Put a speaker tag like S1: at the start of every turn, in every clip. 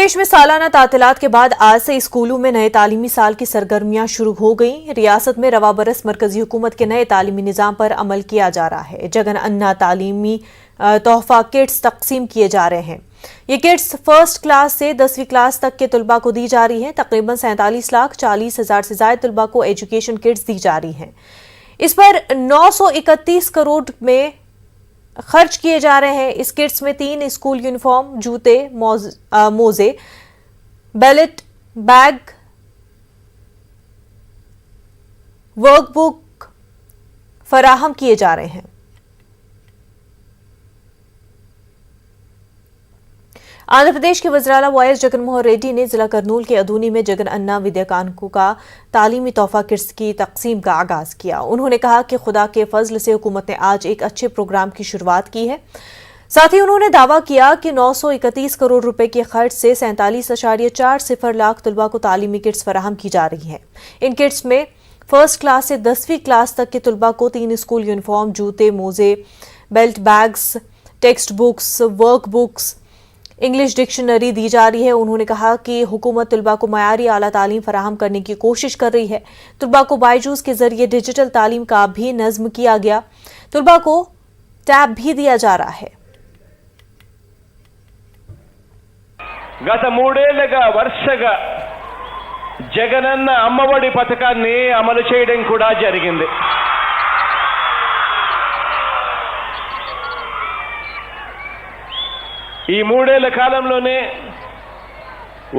S1: प्रदेश में सालाना तातीलात के बाद आज से स्कूलों में नए तालीमी साल की सरगर्मियां शुरू हो गईं। रियासत में रवा बरस मरकजी हुकूमत के नए तालीमी निज़ाम पर अमल किया जा रहा है। जगन अन्ना तालीमी तोहफा किट्स तकसीम किए जा रहे हैं। ये किट्स फर्स्ट क्लास से 10वीं क्लास तक के तलबा को दी जा रही हैं। तकरीबन 47,40,000 से ज्यादा तलबा को एजुकेशन किट्स दी जा रही हैं। इस पर 931 करोड़ में खर्च किए जा रहे हैं। इस किट्स में 3 स्कूल यूनिफॉर्म, जूते, मोजे, बेल्ट, बैग, वर्कबुक फराहम किए जा रहे हैं। आंध्र प्रदेश के वज़ीर-ए-आला वाईएस जगनमोहन रेड्डी ने जिला करनूल के अदूनी में जगन अन्ना विद्याकानकों का तालीमी तोहफा किट्स की तकसीम का आगाज किया। उन्होंने कहा कि खुदा के फजल से हुकूमत ने आज एक अच्छे प्रोग्राम की शुरुआत की है। साथ ही उन्होंने दावा किया कि 931 करोड़ रुपए के खर्च से 47.40 लाख तलबा को तालीमी किट्स फराहम की जा रही हैं। इन किट्स में फर्स्ट क्लास से 10वीं क्लास तक के तलबा को 3 स्कूल यूनिफॉर्म, जूते, मोजे, belt, bags, text books, work books, English dictionary दी जा रही है। उन्होंने कहा कि हुकूमत तलबा को मयारी आला तालीम फराहम करने की कोशिश कर रही है। तलबा को बायजूस के जरिए डिजिटल तालीम का भी नज्म किया गया। तलबा को टैब भी दिया जा रहा है।
S2: గత 3 ఏళ్లుగా వరుసగా జగనన్న అమ్మఒడి పథకాన్ని అమలు చేయడం కూడా జరిగింది. ఈ 3 ఏళ్ల కాలంలోనే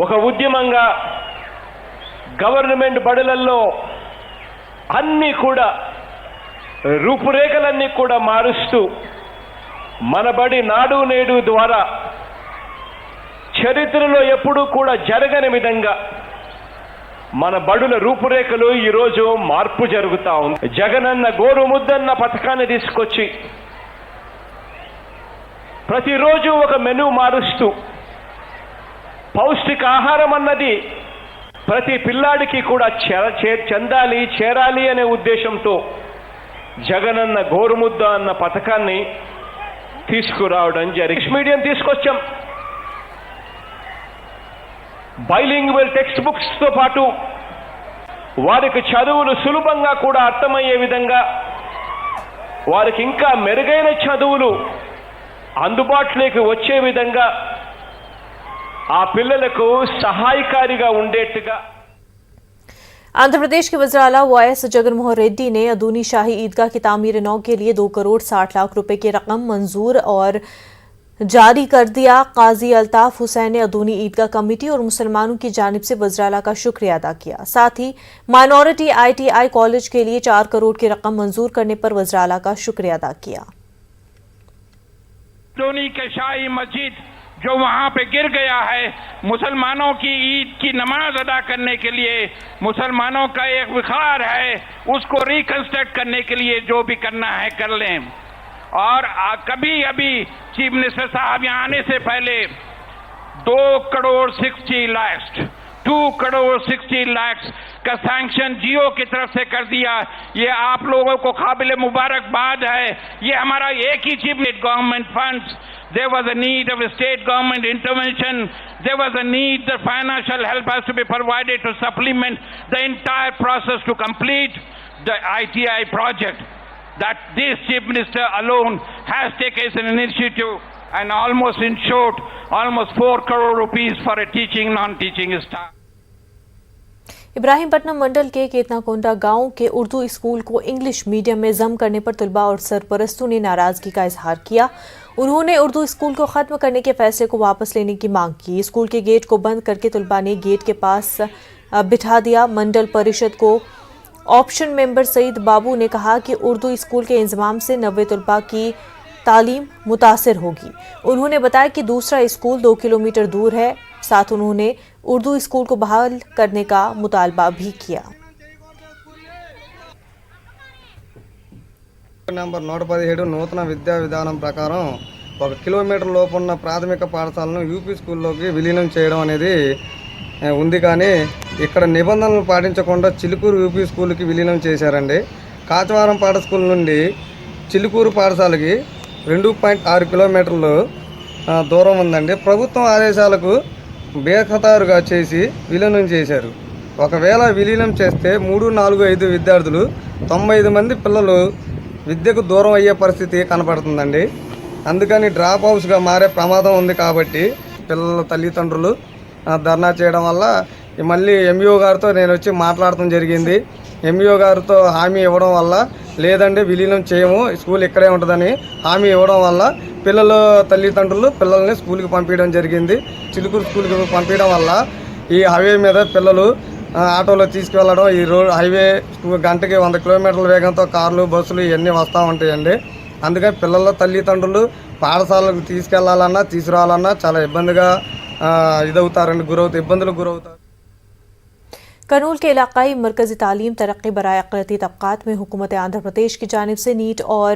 S2: ఒక ఉద్యమంగా గవర్నమెంట్ బడులలో అన్ని కూడా రూపురేఖలన్నీ కూడా మారుస్తూ మన బడి నాడు నేడు ద్వారా చరిత్రలో ఎప్పుడూ కూడా జరగని విధంగా మన బడుల రూపురేఖలు ఈరోజు మార్పు జరుగుతా ఉంది. జగనన్న గోరు ముద్దన్న పథకాన్ని తీసుకొచ్చి ప్రతిరోజు ఒక మెనూ మారుస్తూ పౌష్టిక ఆహారం అన్నది ప్రతి పిల్లాడికి కూడా చేరాలి అనే ఉద్దేశంతో జగనన్న గోరుముద్ద అన్న పథకాన్ని తీసుకురావడం జరిగింది. ఇంగ్లీష్ మీడియం తీసుకొచ్చాం. బైలింగ్వల్ టెక్స్ట్ బుక్స్ తో పాటు వారికి చదువులు సులభంగా కూడా అర్థమయ్యే విధంగా వారికి ఇంకా మెరుగైన చదువులు అందుబాటులోకి వచ్చే విధంగా ఆ పిల్లలకు సహాయకారిగా ఉండేట్టుగా
S1: आंध्र प्रदेश के वज़ीर-ए-आला वाईएस जगनमोहन रेड्डी ने अदूनी शाही ईदगाह की तामीर नौ के लिए 2 करोड़ 60 लाख रुपए की रकम मंजूर और जारी कर दिया। काजी अल्ताफ हुसैन ने अदूनी ईदगाह कमेटी और मुसलमानों की जानिब से वज़ीर-ए-आला का शुक्रिया अदा किया। साथ ही माइनॉरिटी ITI कॉलेज के लिए 4 करोड़ की रकम मंजूर करने पर वज़ीर-ए-आला का शुक्रिया अदा किया।
S3: अदूनी के शाही मस्जिद जो वहां पे गिर गया है, मुसलमानों की ईद की नमाज अदा करने के लिए मुसलमानों का एक विखार है, उसको रिकंस्ट्रक्ट करने के लिए जो भी करना है कर लें। और कभी अभी चीफ मिनिस्टर साहब यहाँ आने से पहले 2 करोड़ 60 लाख का सैंक्शन जियो की तरफ से कर दिया। ये आप लोगों को काबिल मुबारकबाद है। ये हमारा एक ही chief government funds, there was a need of a state government intervention, there was a need the financial help has to be provided to supplement the entire process to complete the ITI project, that this chief minister alone has taken an initiative and almost ensured almost 4 crore rupees for a teaching non-teaching staff.
S1: Ibrahimpatnam mandal के केतनाकोंडा गांव के Urdu school को English medium में जम करने पर तलबा और सरपरस्तों ने नाराजगी का इजहार किया। उन्होंने उर्दू स्कूल को खत्म करने के फैसले को वापस लेने की मांग की। स्कूल के गेट को बंद करके तलबा ने गेट के पास बिठा दिया। मंडल परिषद को ऑप्शन मेंबर सईद बाबू ने कहा कि उर्दू स्कूल के इंतजाम से 90 तलबा की तालीम मुतासिर होगी। उन्होंने बताया कि दूसरा स्कूल 2 किलोमीटर दूर है। साथ उन्होंने उर्दू स्कूल को बहाल करने का मुतालबा भी किया।
S4: నంబర్ 117 నూతన విద్యా విధానం ప్రకారం 1 కిలోమీటర్ లోపు ఉన్న ప్రాథమిక పాఠశాలను యూపీ స్కూల్లోకి విలీనం చేయడం అనేది ఉంది. కానీ ఇక్కడ నిబంధనలు పాటించకుండా చిలుకూరు యూపీ స్కూల్కి విలీనం చేశారండి. కాచవరం పాఠ స్కూల్ నుండి చిలుకూరు పాఠశాలకి 2.6 కిలోమీటర్లు దూరం ఉందండి. ప్రభుత్వం ఆదేశాలకు బేఖతారుగా చేసి విలీనం చేశారు. ఒకవేళ విలీనం చేస్తే 3, 4, 5 విద్యార్థులు 95 మంది పిల్లలు విద్యకు దూరం అయ్యే పరిస్థితి కనపడుతుందండి. అందుకని డ్రాప్ హౌస్గా మారే ప్రమాదం ఉంది. కాబట్టి పిల్లల తల్లిదండ్రులు ధర్నా చేయడం వల్ల మళ్ళీ ఎంఈఓ గారితో నేను వచ్చి మాట్లాడటం జరిగింది. ఎంఈఓ గారితో హామీ ఇవ్వడం వల్ల లేదండి విలీనం చేయము, స్కూల్ ఇక్కడే ఉంటుందని హామీ ఇవ్వడం వల్ల పిల్లల తల్లిదండ్రులు పిల్లల్ని స్కూల్కి పంపించడం జరిగింది. చిలుకూరు స్కూల్కి పంపించడం వల్ల ఈ హైవే మీద పిల్లలు ఆటోలో తీసుకువెళ్ళడం, ఈ హైవే గంటకి 100 కిలోమీటర్ల వేగంతో కార్లు బస్సులు ఇవన్నీ వస్తూ ఉంటాయండి. అందుకని పిల్లల తల్లిదండ్రులు పాఠశాలకు తీసుకెళ్లాలన్నా తీసుకురావాలన్నా చాలా ఇబ్బందిగా ఇబ్బందులకు గురవుతారు.
S1: करनूल के इलाकाई मरकज़ी तालीम तरक्की बराए अक़लियती तबक़ात में हुकूमत आंध्र प्रदेश की जानिब से नीट और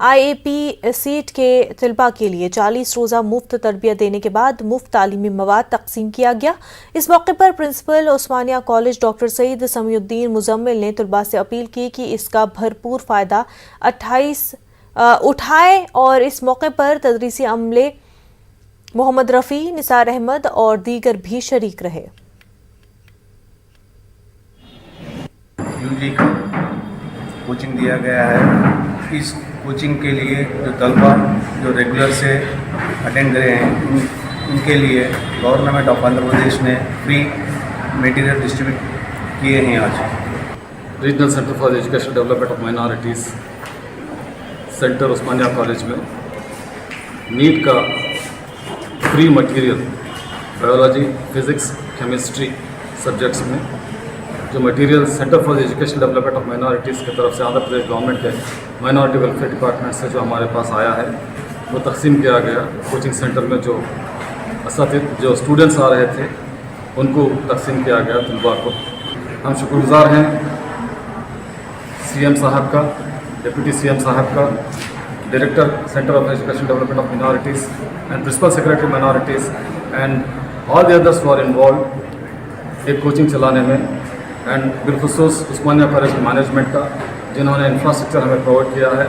S1: IAP सीट के तलबा के लिए 40 रोज़ा मुफ्त तरबियत देने के बाद मुफ्त तालीमी मवाद तकसीम किया गया। इस मौके पर प्रिंसिपल उस्मानिया कॉलेज डॉक्टर सईद समीउद्दीन मुजम्मिल ने तलबा से अपील की कि इसका भरपूर फ़ायदा उठाए और इस मौके पर तदरीसी अमले मोहम्मद रफ़ी, निसार अहमद और दीगर भी शरीक रहे।
S5: यूजी का कोचिंग दिया गया है। इस कोचिंग के लिए जो तलबा जो रेगुलर से अटेंड करे हैं उनके लिए गवर्नमेंट ऑफ आंध्र प्रदेश ने फ्री मटेरियल डिस्ट्रीब्यूट किए हैं। आज
S6: regional centre for education development of minorities centre Osmania college में नीट का free material biology, physics, chemistry subjects में जो material centre for education development of minorities की तरफ से आंध्र प्रदेश गवर्नमेंट के माइनॉरिटी वेलफेयर डिपार्टमेंट से जो हमारे पास आया है वो तकसीम किया गया। कोचिंग सेंटर में जो स्टूडेंट्स आ रहे थे उनको तकसीम किया गया तलबा को। हम शुक्रगुज़ार हैं CM साहब का, डिप्टी CM साहब का, director center of education development of minorities and principal secretary minorities and all the others for involve एक कोचिंग चलाने में, एंड बिलखुसूस उस्मानिया कॉलेज मैनेजमेंट का जिन्होंने इंफ्रास्ट्रक्चर हमें प्रोवाइड किया है।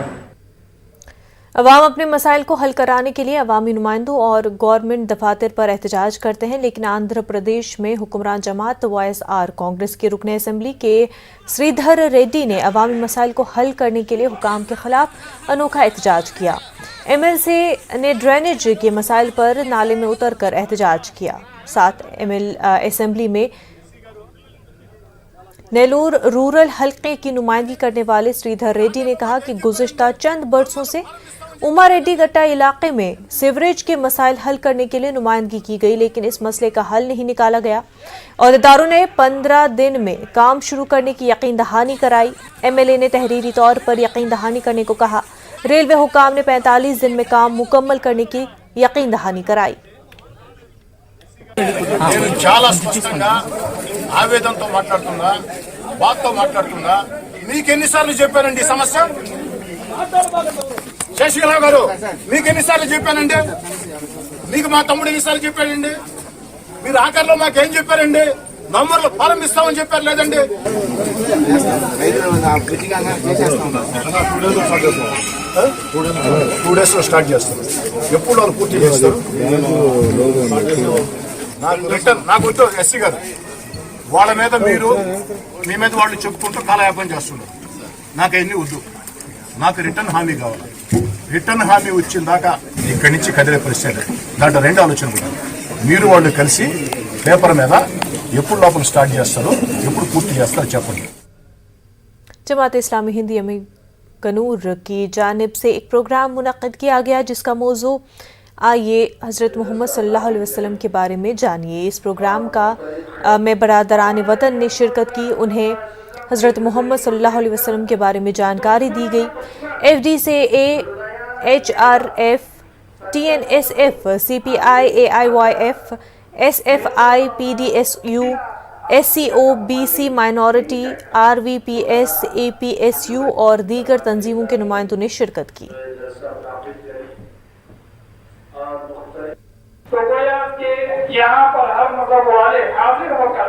S1: अवाम अपने मसाइल को हल कराने के लिए अवामी नुमाइंदों और गवर्नमेंट दफातर पर एहतजाज करते हैं, लेकिन आंध्र प्रदेश में हुक्मरान जमात YSR कांग्रेस के रुकने असम्बली के श्रीधर रेड्डी ने अवामी मसाइल को हल करने के लिए हुकाम के खिलाफ अनोखा एहतजाज किया। MLC ने ड्रेनेज के मसाइल पर नाले में उतर कर एहतजाज किया। साथ असम्बली में नेल्लोर रूरल हल्के की नुमाइंदगी करने वाले श्रीधर रेड्डी ने कहा कि गुज़िश्ता चंद बरसों से उमा रेड्डी गट्टा इलाके में सीवरेज के मसाइल हल करने के लिए नुमाइंदगी की गई, लेकिन इस मसले का हल नहीं निकाला गया। अहदेदारों ने 15 दिन में काम शुरू करने की यकीन दहानी कराई। MLA ने तहरीरी तौर पर यकीन दहानी करने को कहा। रेलवे हुकाम ने 45 दिन में काम मुकम्मल करने की यकीन दहानी कराई।
S7: నేను చాలా స్పష్టంగా ఆవేదనతో మాట్లాడుతున్నా, బాధతో మాట్లాడుతున్నా. మీకు ఎన్నిసార్లు చెప్పానండి ఈ సమస్య? శశికళ గారు మీకు ఎన్నిసార్లు చెప్పానండి? మీకు మా తమ్ముడు ఎన్నిసార్లు చెప్పాడండి? మీరు ఆఖరిలో మాకేం చెప్పారండి? నంబర్లు ప్రారంభిస్తామని చెప్పారు లేదండి? 2 days లో స్టార్ట్ చేస్తారు. ఎప్పుడు వాళ్ళు పూర్తి చేస్తారు? నాకు వద్దు ఎస్సీ గారు, వాళ్ళ మీద మీరు మీ మీద వాళ్ళు చెప్పుకుంటూ కాలయాపన చేస్తున్నారు. నాకు అవన్నీ వద్దు, నాకు రిటర్న్ హామీ కావాలి. రిటర్న్ హామీ వచ్చిన దాకా ఇక్కడి నుంచి కదిలే పరిస్థితి. దాంట్లో 2 ఆలోచనలు కూడా మీరు వాళ్ళు కలిసి పేపర్ మీద ఎప్పుడు లోపల స్టార్ట్ చేస్తారో, ఎప్పుడు పూర్తి చేస్తారో చెప్పండి.
S1: जमात इस्लामी हिंद यमी कनूर की जानिब से एक प्रोग्राम मुनक्किद किया गया जिसका मौजू आइए हज़रत मोहम्मद सल्लल्लाहु अलैहि वसल्लम के बारे में जानिए। इस प्रोग्राम में बरादरान वतन ने शिरकत की, उन्हें हज़रत मोहम्मद सल्लल्लाहु अलैहि वसल्लम के बारे में जानकारी दी गई। FDCA, HRF, TNSF, CPI, AIYF, SFI, PDSU, SCO, BC minority, RVPS, APSU और दीगर तंजीमों के नुमाइंदों ने शिरकत की।
S8: तो गोया के यहाँ पर हर मजहब वाले हाजिर होकर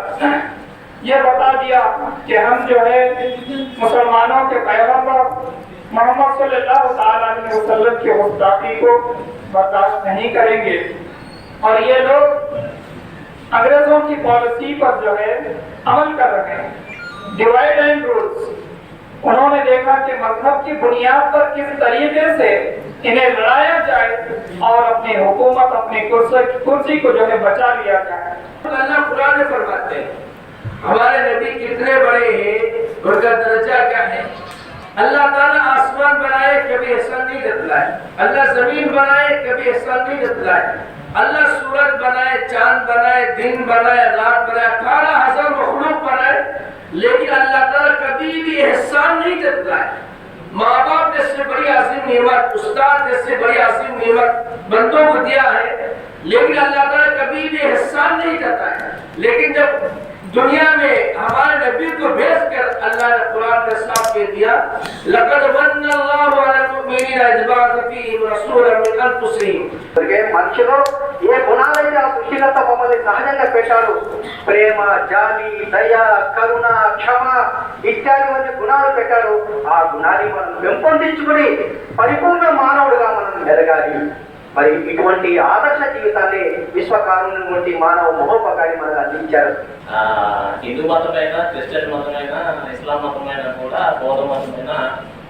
S8: ये बता दिया कि हम जो है मुसलमानों के पैगंबर मोहम्मद सल्लल्लाहु अलैहि वसल्लम की गुस्ताखी को बर्दाश्त नहीं करेंगे। और ये लोग अंग्रेजों की पॉलिसी पर जो है अमल कर रहे हैं, डिवाइड एंड रूल्स। उन्होंने देखा कि मजहब की बुनियाद पर किस तरीके से इन्हें लड़ाया जाए और अपनी हुकूमत, अपनी कुर्सी को जो है बचा लिया जाए।
S9: अल्लाह कुरान में फरमाते हैं हमारे नबी कितने बड़े हैं, उनका दर्जा क्या है। अल्लाह ताला आसमान बनाए कभी एहसान नहीं जतलाए, अल्लाह जमीन बनाए कभी एहसान नहीं जतलाए, अल्लाह सूरज बनाए, चांद बनाए, दिन बनाए, रात बनाए, 18,000 मखलूक बनाए, लेकिन अल्लाह ताला कभी भी एहसान नहीं जतलाए। माँ बाप जैसे बड़ी अजीम नेमत, उस्ताद जैसे बड़ी अजीम नेमत बंदों को दिया है, लेकिन अल्लाह ताला कभी भी एहसान नहीं जताया। लेकिन जब दुनिया में हमारे नबी को भेज कर अल्लाह ने कुरान में साफ कह दिया, लक़द मन्नल्लाहु अलल मुमिनीना इज़ बअथ फ़ीहिम रसूलन मिन अनफुसिहिम।
S10: మనుషులు ఏ గుణాలైతే ఆ సృష్టికర్త మమ్మల్ని సహజంగా పెట్టాడు, ప్రేమ, జాలి, దయ, కరుణ, క్షమ ఇత్యాది గుణాలు పెట్టాడు. ఆ గుణాన్ని మనం పెంపొందించుకుని పరిపూర్ణ మానవుడుగా మనం ఎదగాలి. మరి ఇటువంటి ఆదర్శ జీవితాన్ని విశ్వకారుని వంటి మానవ మహోపకారి మనకు అందించారు.
S11: హిందూ మతమైనా, క్రిస్టియన్ మతమైనా, ఇస్లాం మతమైనా కూడా, బౌద్ధ మతమైనా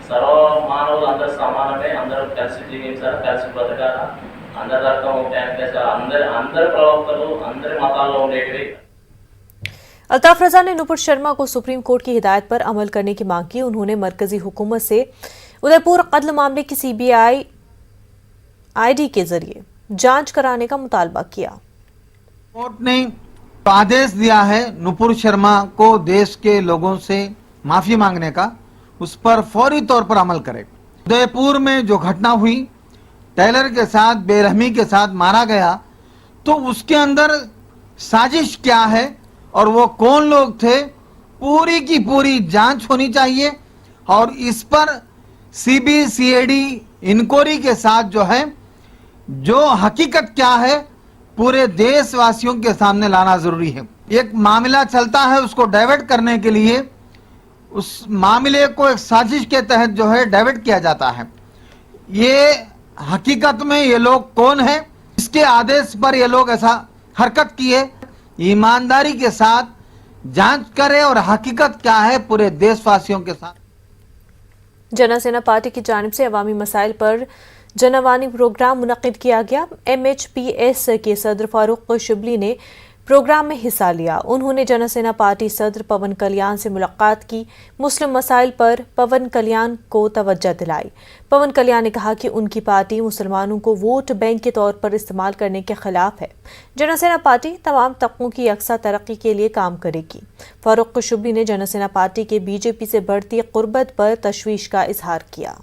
S11: సర్వ మానవులు అందరూ సమానమే, అందరూ కలిసి జీవించాలి, కలిసి బ్రతకాలి, అందరి రక్తం ఒకటే, అందరి ప్రవక్తలు అందరి మతాల్లో ఉండేవి।
S1: अल्ताफ रजा ने नुपुर शर्मा को सुप्रीम कोर्ट की हिदायत पर अमल करने की मांग की। उन्होंने मरकजी हुकूमत से उदयपुर कत्ल मामले की CBI ID के जरिए जांच कराने का मुतालबा किया।
S12: कोर्ट ने आदेश दिया है नुपुर शर्मा को देश के लोगों से माफी मांगने का, उस पर फौरी तौर पर अमल करे। उदयपुर में जो घटना हुई, टेलर के साथ बेरहमी के साथ मारा गया, तो उसके अंदर साजिश क्या है और वो कौन लोग थे, पूरी की पूरी जांच होनी चाहिए। और इस पर CBCID इंक्वायरी के साथ जो है, जो हकीकत क्या है, पूरे देशवासियों के सामने लाना जरूरी है। एक मामला चलता है, उसको डाइवर्ट करने के लिए उस मामले को एक साजिश के तहत जो है डाइवर्ट किया जाता है। ये हकीकत में ये लोग कौन है, इसके आदेश पर ये लोग ऐसा हरकत किए। ईमानदारी के साथ जांच करें और हकीकत क्या है पूरे देशवासियों के साथ।
S1: जनसेना पार्टी की जानिब से अवामी मसाइल पर जनअवानी प्रोग्राम मुनक्किद किया गया। MHPS के सदर फारूक शिबली ने प्रोग्राम में हिस्सा लिया। उन्होंने जनसेना पार्टी सदर पवन कल्याण से मुलाकात की। मुस्लिम मसाइल पर पवन कल्याण को तवज्जो दिलाई। पवन कल्याण ने कहा कि उनकी पार्टी मुसलमानों को वोट बैंक के तौर पर इस्तेमाल करने के खिलाफ है। जनसेना पार्टी तमाम तबकों की यकसा तरक्की के लिए काम करेगी। फारूक शिबली ने जनसेना पार्टी के BJP से बढ़ती कुर्बत पर तशवीश का इजहार किया।